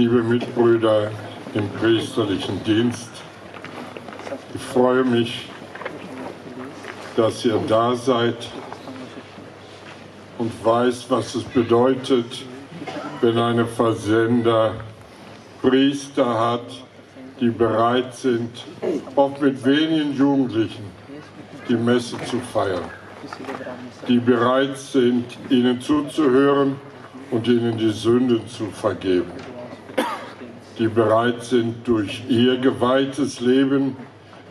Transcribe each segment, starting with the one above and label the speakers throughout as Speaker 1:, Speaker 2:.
Speaker 1: liebe Mitbrüder im priesterlichen Dienst, ich freue mich, dass ihr da seid und weiß, was es bedeutet, wenn eine Fazenda Priester hat, die bereit sind, oft mit wenigen Jugendlichen die Messe zu feiern, die bereit sind, ihnen zuzuhören und ihnen die Sünden zu vergeben, die bereit sind, durch ihr geweihtes Leben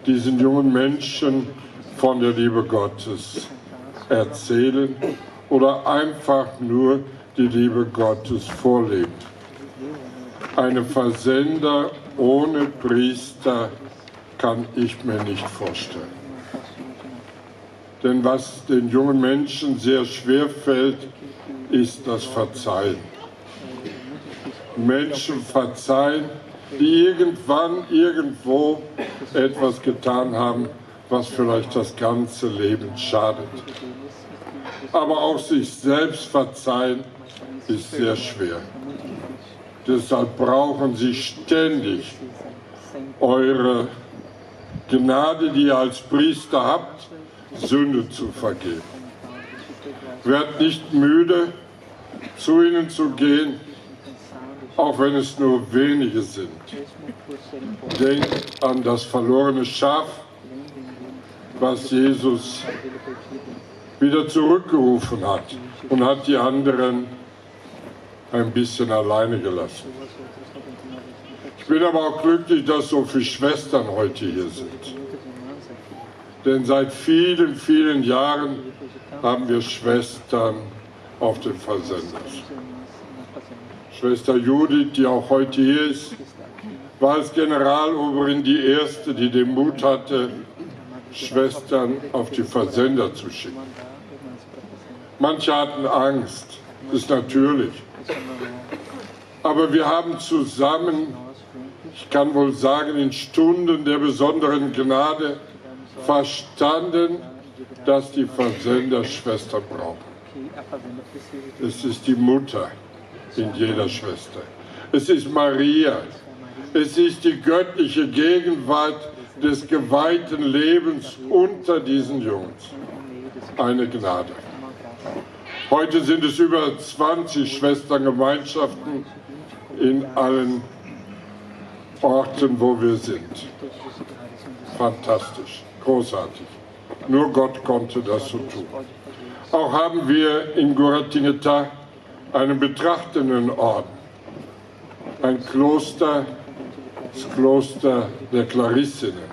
Speaker 1: diesen jungen Menschen von der Liebe Gottes erzählen oder einfach nur die Liebe Gottes vorleben. Eine Fazenda ohne Priester kann ich mir nicht vorstellen. Denn was den jungen Menschen sehr schwer fällt, ist das Verzeihen. Menschen verzeihen, die irgendwann, irgendwo etwas getan haben, was vielleicht das ganze Leben schadet. Aber auch sich selbst verzeihen ist sehr schwer. Deshalb brauchen Sie ständig eure Gnade, die ihr als Priester habt, Sünde zu vergeben. Werdet nicht müde, zu ihnen zu gehen, auch wenn es nur wenige sind. Denkt an das verlorene Schaf, was Jesus wieder zurückgerufen hat und hat die anderen ein bisschen alleine gelassen. Ich bin aber auch glücklich, dass so viele Schwestern heute hier sind. Denn seit vielen, vielen Jahren haben wir Schwestern auf den Fasendas. Schwester Judith, die auch heute hier ist, war als Generaloberin die erste, die den Mut hatte, Schwestern auf die Fazenda zu schicken. Manche hatten Angst, das ist natürlich. Aber wir haben zusammen, ich kann wohl sagen, in Stunden der besonderen Gnade verstanden, dass die Fazenda Schwestern brauchen. Es ist die Mutter in jeder Schwester. Es ist Maria. Es ist die göttliche Gegenwart des geweihten Lebens unter diesen Jungs. Eine Gnade. Heute sind es über 20 Schwesterngemeinschaften in allen Orten, wo wir sind. Fantastisch, großartig. Nur Gott konnte das so tun. Auch haben wir in Goratingeta einen betrachtenden Orden. Ein Kloster, das Kloster der Klarissinnen.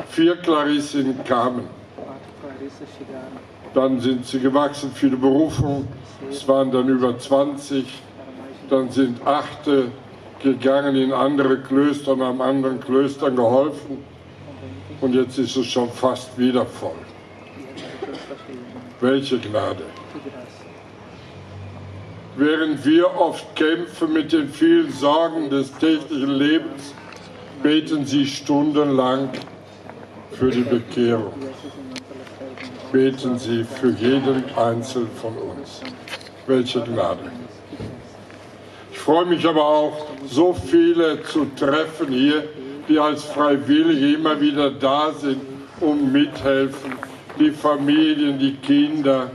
Speaker 1: 4 Klarissinnen kamen. Dann sind sie gewachsen, viele Berufungen. Es waren dann über 20. Dann sind 8 gegangen in andere Klöster und haben anderen Klöstern geholfen. Und jetzt ist es schon fast wieder voll. Welche Gnade. Während wir oft kämpfen mit den vielen Sorgen des täglichen Lebens, beten Sie stundenlang für die Bekehrung. Beten Sie für jeden Einzelnen von uns. Welche Gnade. Ich freue mich aber auch, so viele zu treffen hier, die als Freiwillige immer wieder da sind und mithelfen. Die Familien, die Kinder,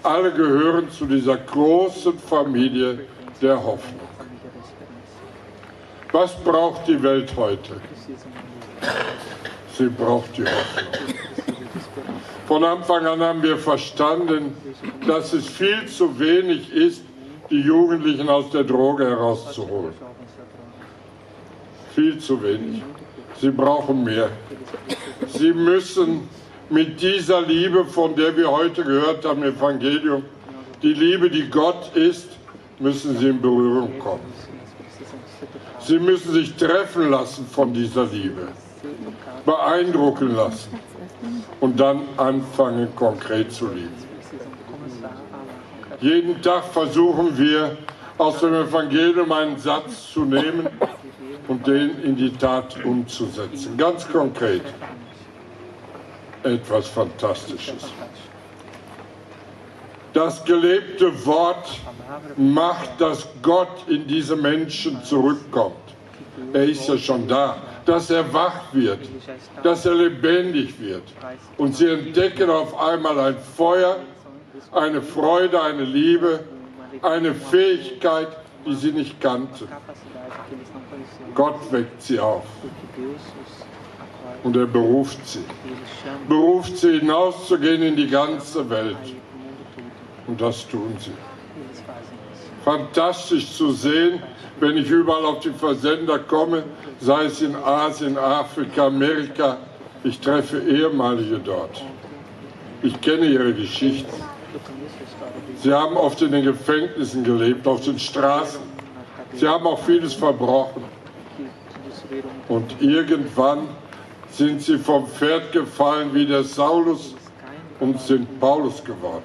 Speaker 1: alle gehören zu dieser großen Familie der Hoffnung. Was braucht die Welt heute? Sie braucht die Hoffnung. Von Anfang an haben wir verstanden, dass es viel zu wenig ist, die Jugendlichen aus der Droge herauszuholen. Viel zu wenig. Sie brauchen mehr. Sie müssen mit dieser Liebe, von der wir heute gehört haben im Evangelium, die Liebe, die Gott ist, müssen sie in Berührung kommen. Sie müssen sich treffen lassen von dieser Liebe, beeindrucken lassen und dann anfangen, konkret zu lieben. Jeden Tag versuchen wir, aus dem Evangelium einen Satz zu nehmen und den in die Tat umzusetzen. Ganz konkret. Etwas Fantastisches. Das gelebte Wort macht, dass Gott in diese Menschen zurückkommt. Er ist ja schon da. Dass er wach wird, dass er lebendig wird. Und sie entdecken auf einmal ein Feuer, eine Freude, eine Liebe, eine Fähigkeit, die sie nicht kannten. Gott weckt sie auf. Und er beruft sie. Beruft sie hinauszugehen in die ganze Welt. Und das tun sie. Fantastisch zu sehen, wenn ich überall auf die Fazenda komme, sei es in Asien, Afrika, Amerika, ich treffe Ehemalige dort. Ich kenne ihre Geschichten. Sie haben oft in den Gefängnissen gelebt, auf den Straßen. Sie haben auch vieles verbrochen. Und irgendwann sind sie vom Pferd gefallen wie der Saulus und sind Paulus geworden.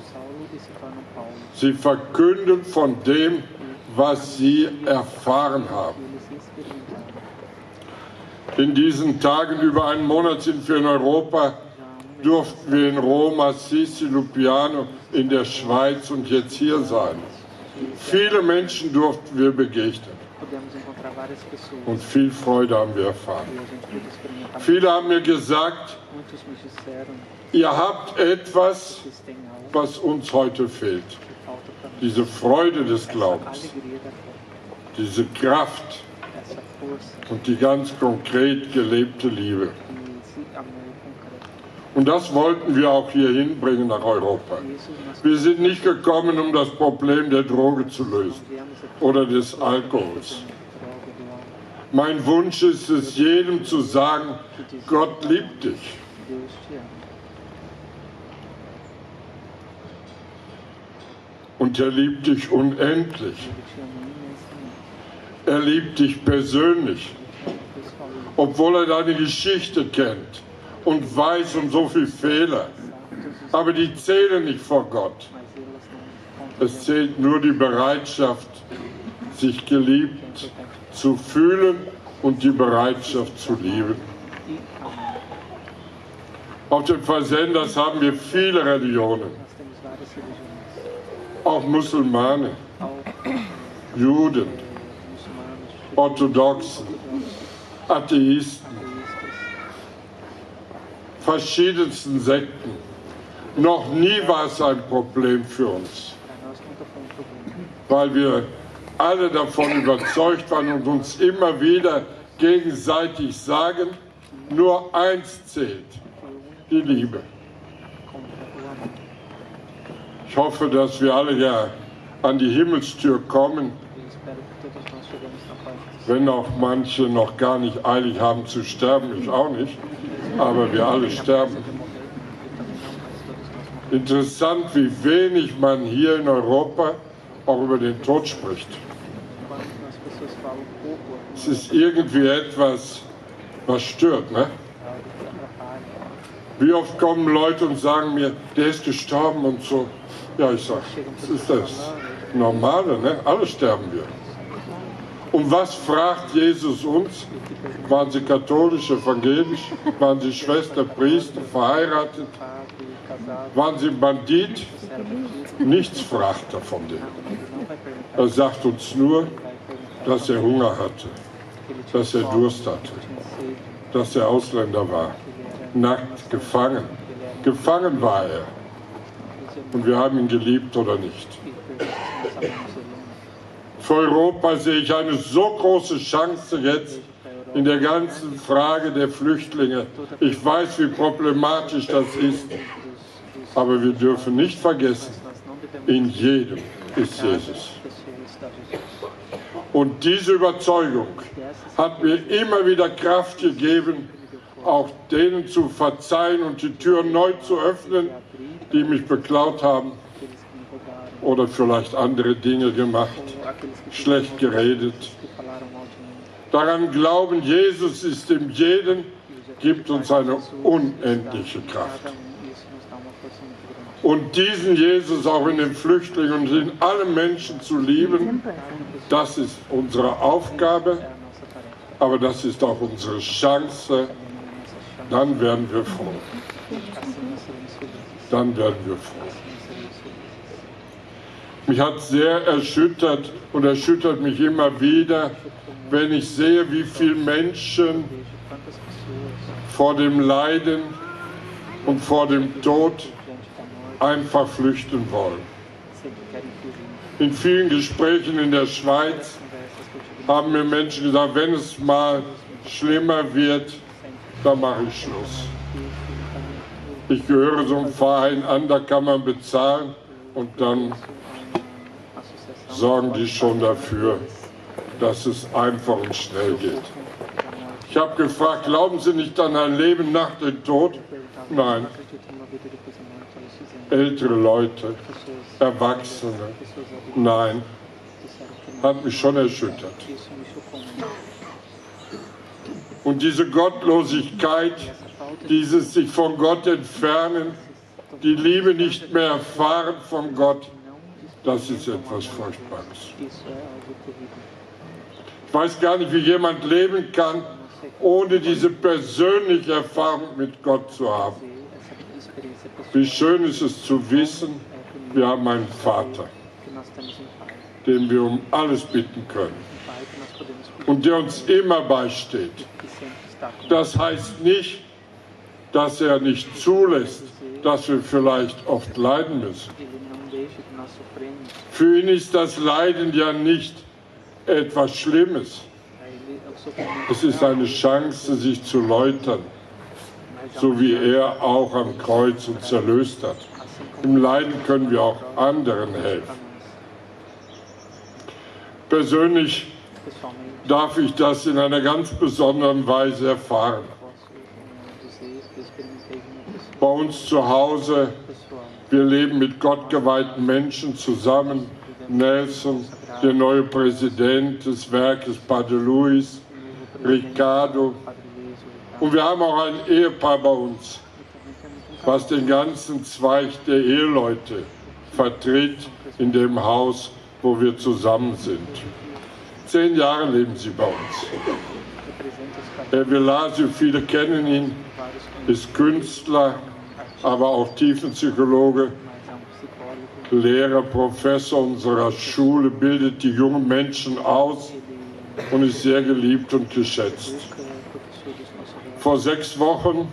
Speaker 1: Sie verkünden von dem, was sie erfahren haben. In diesen Tagen, über einen Monat sind wir in Europa, durften wir in Rom, Assisi, Lupiano, in der Schweiz und jetzt hier sein. Viele Menschen durften wir begegnen. Und viel Freude haben wir erfahren. Viele haben mir gesagt, ihr habt etwas, was uns heute fehlt. Diese Freude des Glaubens, diese Kraft und die ganz konkret gelebte Liebe. Und das wollten wir auch hier hinbringen nach Europa. Wir sind nicht gekommen, um das Problem der Droge zu lösen oder des Alkohols. Mein Wunsch ist es, jedem zu sagen, Gott liebt dich. Und er liebt dich unendlich. Er liebt dich persönlich, obwohl er deine Geschichte kennt und weiß um so viele Fehler. Aber die zählen nicht vor Gott. Es zählt nur die Bereitschaft, sich geliebt zu fühlen und die Bereitschaft zu lieben. Auf den Fazendas haben wir viele Religionen. Auch Musulmane, Juden, Orthodoxen, Atheisten, verschiedensten Sekten. Noch nie war es ein Problem für uns, weil wir alle davon überzeugt waren und uns immer wieder gegenseitig sagen, nur eins zählt, die Liebe. Ich hoffe, dass wir alle ja an die Himmelstür kommen, wenn auch manche noch gar nicht eilig haben zu sterben, ich auch nicht, aber wir alle sterben. Interessant, wie wenig man hier in Europa auch über den Tod spricht. Es ist irgendwie etwas, was stört, ne? Wie oft kommen Leute und sagen mir, der ist gestorben und so. Ja, ich sage, das ist das Normale, ne? Alle sterben wir. Und was fragt Jesus uns? Waren sie katholisch, evangelisch? Waren sie Schwester, Priester, verheiratet? Waren sie Bandit? Nichts fragt er von denen. Er sagt uns nur, dass er Hunger hatte, dass er Durst hatte, dass er Ausländer war, nackt, gefangen. Gefangen war er. Und wir haben ihn geliebt oder nicht. Für Europa sehe ich eine so große Chance jetzt in der ganzen Frage der Flüchtlinge. Ich weiß, wie problematisch das ist, aber wir dürfen nicht vergessen, in jedem ist Jesus. Und diese Überzeugung hat mir immer wieder Kraft gegeben, auch denen zu verzeihen und die Türen neu zu öffnen, die mich beklaut haben oder vielleicht andere Dinge gemacht, schlecht geredet. Daran glauben, Jesus ist in jedem, gibt uns eine unendliche Kraft. Und diesen Jesus auch in den Flüchtlingen und in allen Menschen zu lieben, das ist unsere Aufgabe, aber das ist auch unsere Chance. Dann werden wir froh. Dann werden wir froh. Mich hat sehr erschüttert und erschüttert mich immer wieder, wenn ich sehe, wie viele Menschen vor dem Leiden und vor dem Tod einfach flüchten wollen. In vielen Gesprächen in der Schweiz haben mir Menschen gesagt, wenn es mal schlimmer wird, dann mache ich Schluss. Ich gehöre so einem Verein an, da kann man bezahlen und dann sorgen die schon dafür, dass es einfach und schnell geht. Ich habe gefragt, glauben Sie nicht an ein Leben nach dem Tod? Nein. Ältere Leute, Erwachsene, nein. Hat mich schon erschüttert. Und diese Gottlosigkeit, dieses sich von Gott entfernen, die Liebe nicht mehr erfahren von Gott, das ist etwas Furchtbares. Ich weiß gar nicht, wie jemand leben kann, ohne diese persönliche Erfahrung mit Gott zu haben. Wie schön ist es zu wissen, wir haben einen Vater, den wir um alles bitten können und der uns immer beisteht. Das heißt nicht, dass er nicht zulässt, dass wir vielleicht oft leiden müssen. Für ihn ist das Leiden ja nicht etwas Schlimmes. Es ist eine Chance, sich zu läutern, so wie er auch am Kreuz uns erlöst hat. Im Leiden können wir auch anderen helfen. Persönlich darf ich das in einer ganz besonderen Weise erfahren. Bei uns zu Hause, wir leben mit gottgeweihten Menschen zusammen. Nelson, der neue Präsident des Werkes, Padre Luis, Ricardo. Und wir haben auch ein Ehepaar bei uns, was den ganzen Zweig der Eheleute vertritt in dem Haus, wo wir zusammen sind. 10 Jahre leben sie bei uns. Herr Velasio, viele kennen ihn, ist Künstler, aber auch Tiefenpsychologe, Lehrer, Professor unserer Schule, bildet die jungen Menschen aus und ist sehr geliebt und geschätzt. Vor 6 Wochen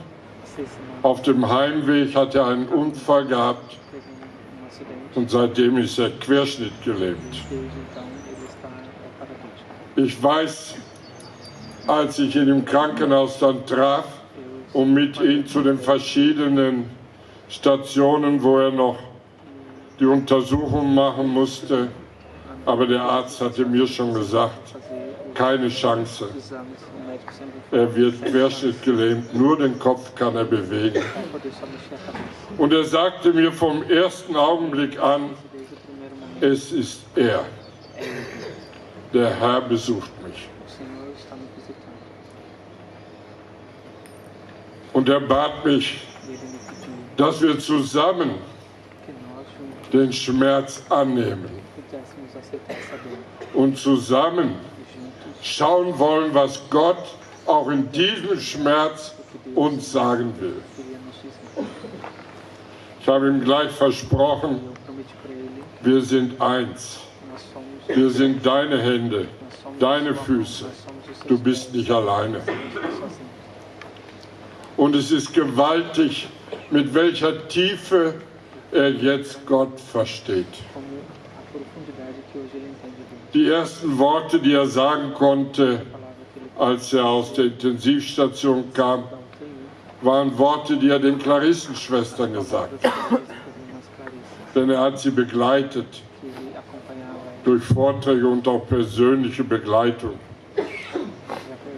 Speaker 1: auf dem Heimweg hat er einen Unfall gehabt und seitdem ist er querschnittgelähmt. Ich weiß, als ich ihn im Krankenhaus dann traf und mit ihm zu den verschiedenen Stationen, wo er noch die Untersuchung machen musste, aber der Arzt hatte mir schon gesagt, keine Chance. Er wird querschnittgelähmt, nur den Kopf kann er bewegen. Und er sagte mir vom ersten Augenblick an, es ist er. Der Herr besucht mich. Und er bat mich, dass wir zusammen den Schmerz annehmen und zusammen schauen wollen, was Gott auch in diesem Schmerz uns sagen will. Ich habe ihm gleich versprochen, wir sind eins. Wir sind deine Hände, deine Füße. Du bist nicht alleine. Und es ist gewaltig, mit welcher Tiefe er jetzt Gott versteht. Die ersten Worte, die er sagen konnte, als er aus der Intensivstation kam, waren Worte, die er den Klarissenschwestern gesagt hat. Denn er hat sie begleitet durch Vorträge und auch persönliche Begleitung.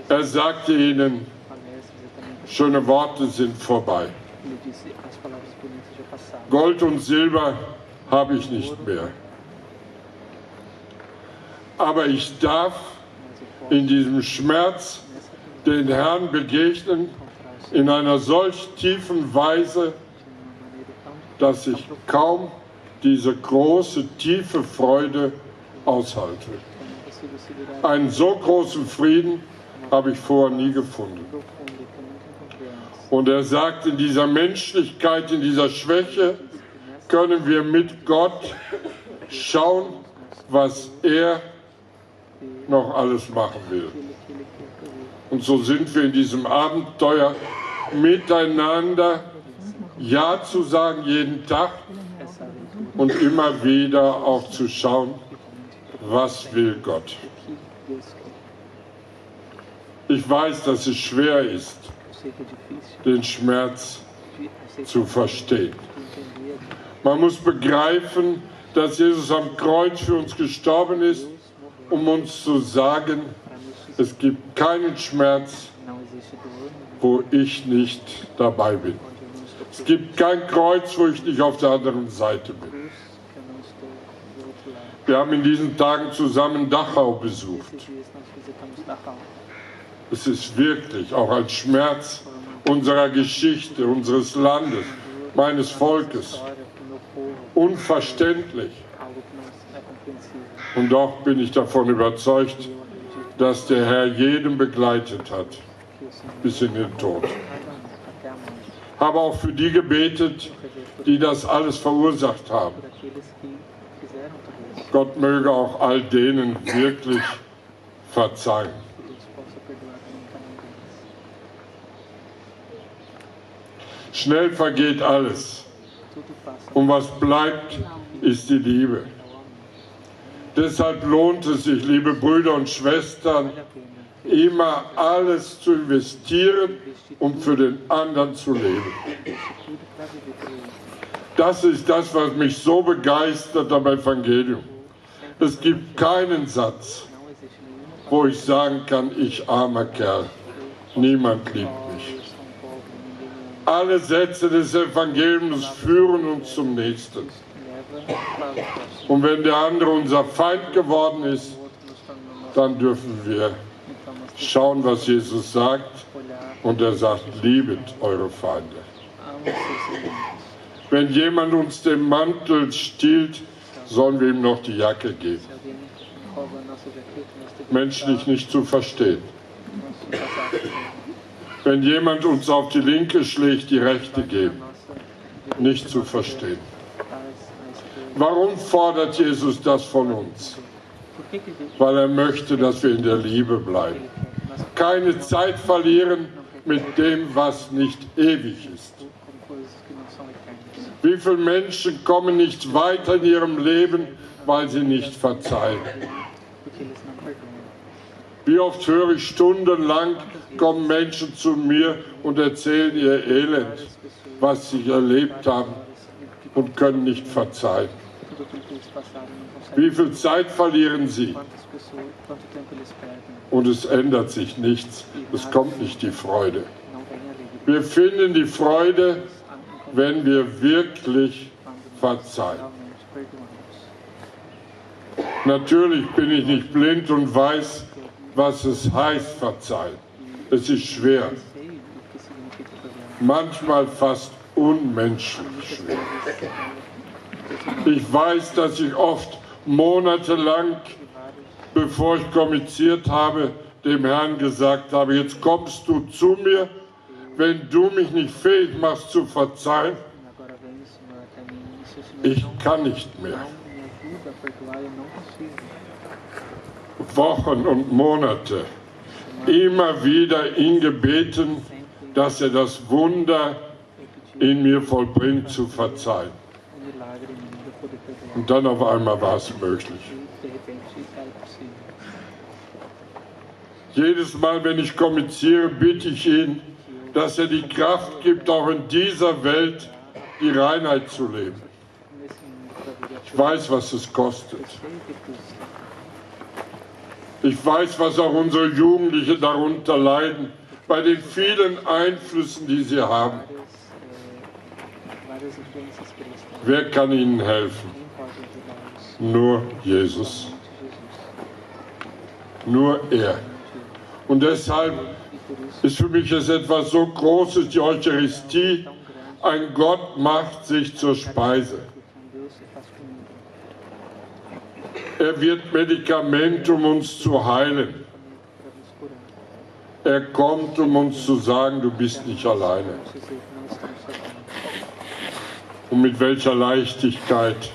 Speaker 1: Er sagte ihnen, schöne Worte sind vorbei. Gold und Silber habe ich nicht mehr. Aber ich darf in diesem Schmerz den Herrn begegnen in einer solch tiefen Weise, dass ich kaum diese große, tiefe Freude aushalte. Einen so großen Frieden habe ich vorher nie gefunden. Und er sagt, in dieser Menschlichkeit, in dieser Schwäche können wir mit Gott schauen, was er noch alles machen will. Und so sind wir in diesem Abenteuer miteinander, Ja zu sagen jeden Tag und immer wieder auch zu schauen, was will Gott. Ich weiß, dass es schwer ist, den Schmerz zu verstehen. Man muss begreifen, dass Jesus am Kreuz für uns gestorben ist, um uns zu sagen, es gibt keinen Schmerz, wo ich nicht dabei bin. Es gibt kein Kreuz, wo ich nicht auf der anderen Seite bin. Wir haben in diesen Tagen zusammen Dachau besucht. Es ist wirklich auch ein Schmerz unserer Geschichte, unseres Landes, meines Volkes. Unverständlich. Und doch bin ich davon überzeugt, dass der Herr jeden begleitet hat, bis in den Tod. Habe auch für die gebetet, die das alles verursacht haben. Gott möge auch all denen wirklich verzeihen. Schnell vergeht alles. Und was bleibt, ist die Liebe. Deshalb lohnt es sich, liebe Brüder und Schwestern, immer alles zu investieren, um für den anderen zu leben. Das ist das, was mich so begeistert am Evangelium. Es gibt keinen Satz, wo ich sagen kann, ich armer Kerl, niemand liebt mich. Alle Sätze des Evangeliums führen uns zum Nächsten. Und wenn der andere unser Feind geworden ist, dann dürfen wir schauen, was Jesus sagt. Und er sagt, liebet eure Feinde. Wenn jemand uns den Mantel stiehlt, sollen wir ihm noch die Jacke geben. Menschlich nicht zu verstehen. Wenn jemand uns auf die linke schlägt, die rechte geben. Nicht zu verstehen. Warum fordert Jesus das von uns? Weil er möchte, dass wir in der Liebe bleiben. Keine Zeit verlieren mit dem, was nicht ewig ist. Wie viele Menschen kommen nicht weiter in ihrem Leben, weil sie nicht verzeihen? Wie oft höre ich stundenlang, kommen Menschen zu mir und erzählen ihr Elend, was sie erlebt haben und können nicht verzeihen. Wie viel Zeit verlieren sie? Und es ändert sich nichts. Es kommt nicht die Freude. Wir finden die Freude, wenn wir wirklich verzeihen. Natürlich bin ich nicht blind und weiß, was es heißt, verzeihen. Es ist schwer. Manchmal fast unmenschlich schwer. Ich weiß, dass ich oft monatelang, bevor ich kommuniziert habe, dem Herrn gesagt habe, jetzt kommst du zu mir, wenn du mich nicht fähig machst zu verzeihen, ich kann nicht mehr. Wochen und Monate immer wieder ihn gebeten, dass er das Wunder in mir vollbringt, zu verzeihen. Und dann auf einmal war es möglich. Jedes Mal, wenn ich kommuniziere, bitte ich ihn, dass er die Kraft gibt, auch in dieser Welt die Reinheit zu leben. Ich weiß, was es kostet. Ich weiß, was auch unsere Jugendlichen darunter leiden, bei den vielen Einflüssen, die sie haben. Wer kann ihnen helfen? Nur Jesus. Nur er. Und deshalb ist für mich es etwas so Großes, die Eucharistie. Ein Gott macht sich zur Speise. Er wird Medikament, um uns zu heilen. Er kommt, um uns zu sagen, du bist nicht alleine. Und mit welcher Leichtigkeit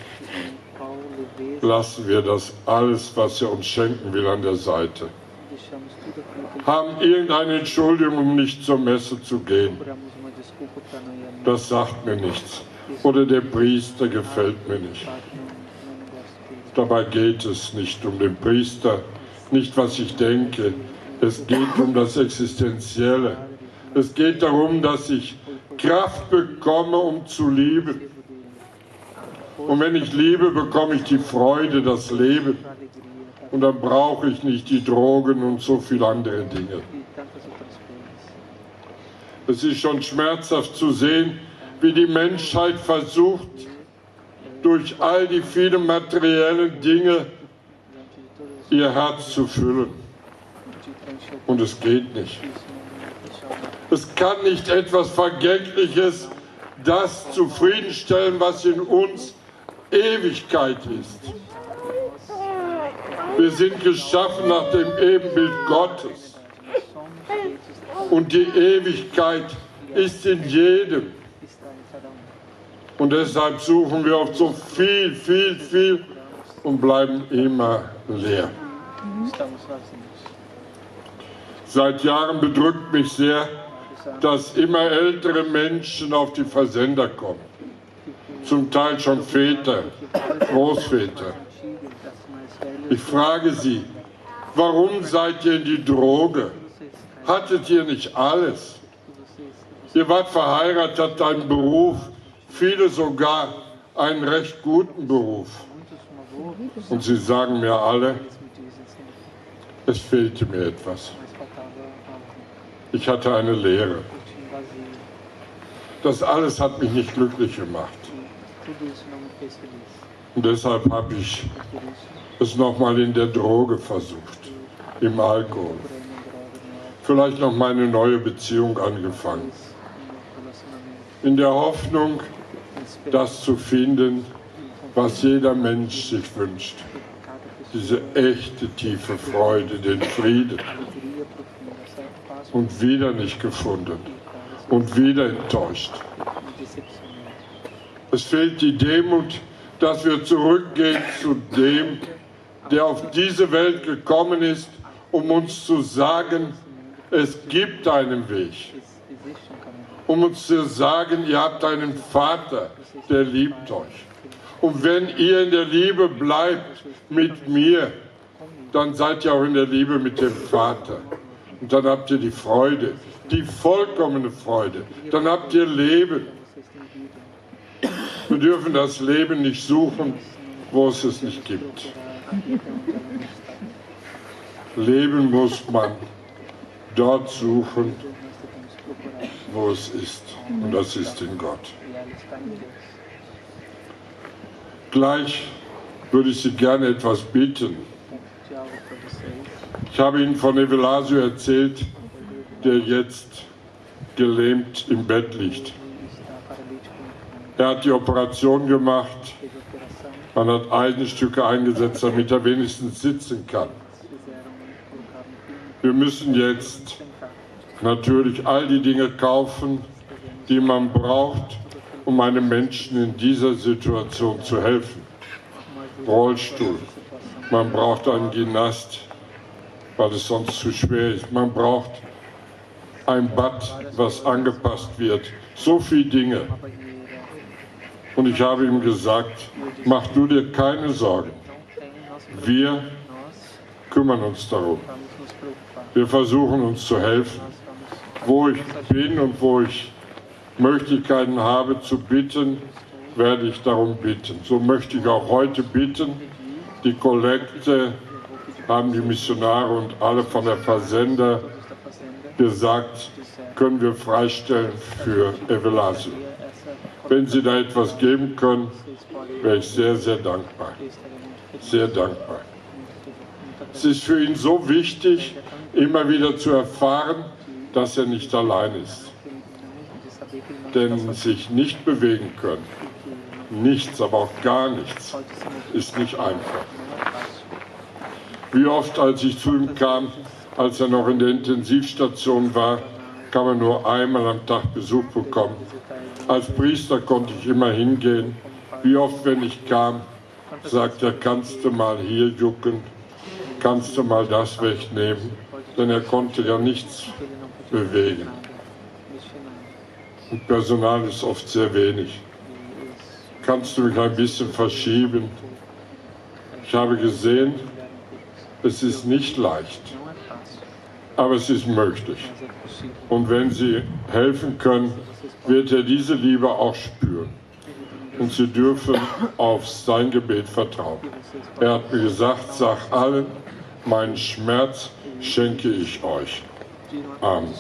Speaker 1: lassen wir das alles, was er uns schenken will, an der Seite. Haben irgendeine Entschuldigung, um nicht zur Messe zu gehen. Das sagt mir nichts. Oder der Priester gefällt mir nicht. Dabei geht es nicht um den Priester, nicht was ich denke. Es geht um das Existenzielle. Es geht darum, dass ich Kraft bekomme, um zu lieben. Und wenn ich liebe, bekomme ich die Freude, das Leben. Und dann brauche ich nicht die Drogen und so viele andere Dinge. Es ist schon schmerzhaft zu sehen, wie die Menschheit versucht, durch all die vielen materiellen Dinge ihr Herz zu füllen. Und es geht nicht. Es kann nicht etwas Vergängliches das zufriedenstellen, was in uns Ewigkeit ist. Wir sind geschaffen nach dem Ebenbild Gottes. Und die Ewigkeit ist in jedem. Und deshalb suchen wir oft so viel und bleiben immer leer. Seit Jahren bedrückt mich sehr, dass immer ältere Menschen auf die Fazenda kommen. Zum Teil schon Väter, Großväter. Ich frage sie, warum seid ihr in die Droge? Hattet ihr nicht alles? Ihr wart verheiratet, habt einen Beruf, viele sogar einen recht guten Beruf. Und sie sagen mir alle, es fehlte mir etwas. Ich hatte eine Leere. Das alles hat mich nicht glücklich gemacht. Und deshalb habe ich es nochmal in der Droge versucht, im Alkohol. Vielleicht noch meine neue Beziehung angefangen. In der Hoffnung, das zu finden, was jeder Mensch sich wünscht. Diese echte, tiefe Freude, den Frieden. Und wieder nicht gefunden. Und wieder enttäuscht. Es fehlt die Demut, dass wir zurückgehen zu dem, der auf diese Welt gekommen ist, um uns zu sagen, es gibt einen Weg. Um uns zu sagen, ihr habt einen Vater, der liebt euch. Und wenn ihr in der Liebe bleibt mit mir, dann seid ihr auch in der Liebe mit dem Vater. Und dann habt ihr die Freude, die vollkommene Freude. Dann habt ihr Leben. Wir dürfen das Leben nicht suchen, wo es es nicht gibt. Leben muss man dort suchen, wo es ist. Und das ist in Gott. Gleich würde ich Sie gerne etwas bitten. Ich habe Ihnen von Evelasio erzählt, der jetzt gelähmt im Bett liegt. Er hat die Operation gemacht. Man hat Eisenstücke eingesetzt, damit er wenigstens sitzen kann. Wir müssen jetzt natürlich all die Dinge kaufen, die man braucht, um einem Menschen in dieser Situation zu helfen. Rollstuhl, man braucht einen Gymnast, weil es sonst zu schwer ist. Man braucht ein Bad, was angepasst wird. So viele Dinge. Und ich habe ihm gesagt, mach du dir keine Sorgen. Wir kümmern uns darum. Wir versuchen uns zu helfen. Wo ich bin und wo ich Möglichkeiten habe zu bitten, werde ich darum bitten. So möchte ich auch heute bitten. Die Kollekte haben die Missionare und alle von der Fazenda gesagt, können wir freistellen für Evelasio. Wenn Sie da etwas geben können, wäre ich sehr, sehr dankbar. Sehr dankbar. Es ist für ihn so wichtig, immer wieder zu erfahren, dass er nicht allein ist. Denn sich nicht bewegen können, nichts, aber auch gar nichts, ist nicht einfach. Wie oft, als ich zu ihm kam, als er noch in der Intensivstation war, kann man nur einmal am Tag Besuch bekommen. Als Priester konnte ich immer hingehen. Wie oft, wenn ich kam, sagt er, kannst du mal hier jucken, kannst du mal das wegnehmen, denn er konnte ja nichts bewegen. Und Personal ist oft sehr wenig. Kannst du mich ein bisschen verschieben? Ich habe gesehen, es ist nicht leicht, aber es ist möglich. Und wenn Sie helfen können, wird er diese Liebe auch spüren. Und Sie dürfen auf sein Gebet vertrauen. Er hat mir gesagt, sag allen, meinen Schmerz schenke ich euch. Amen.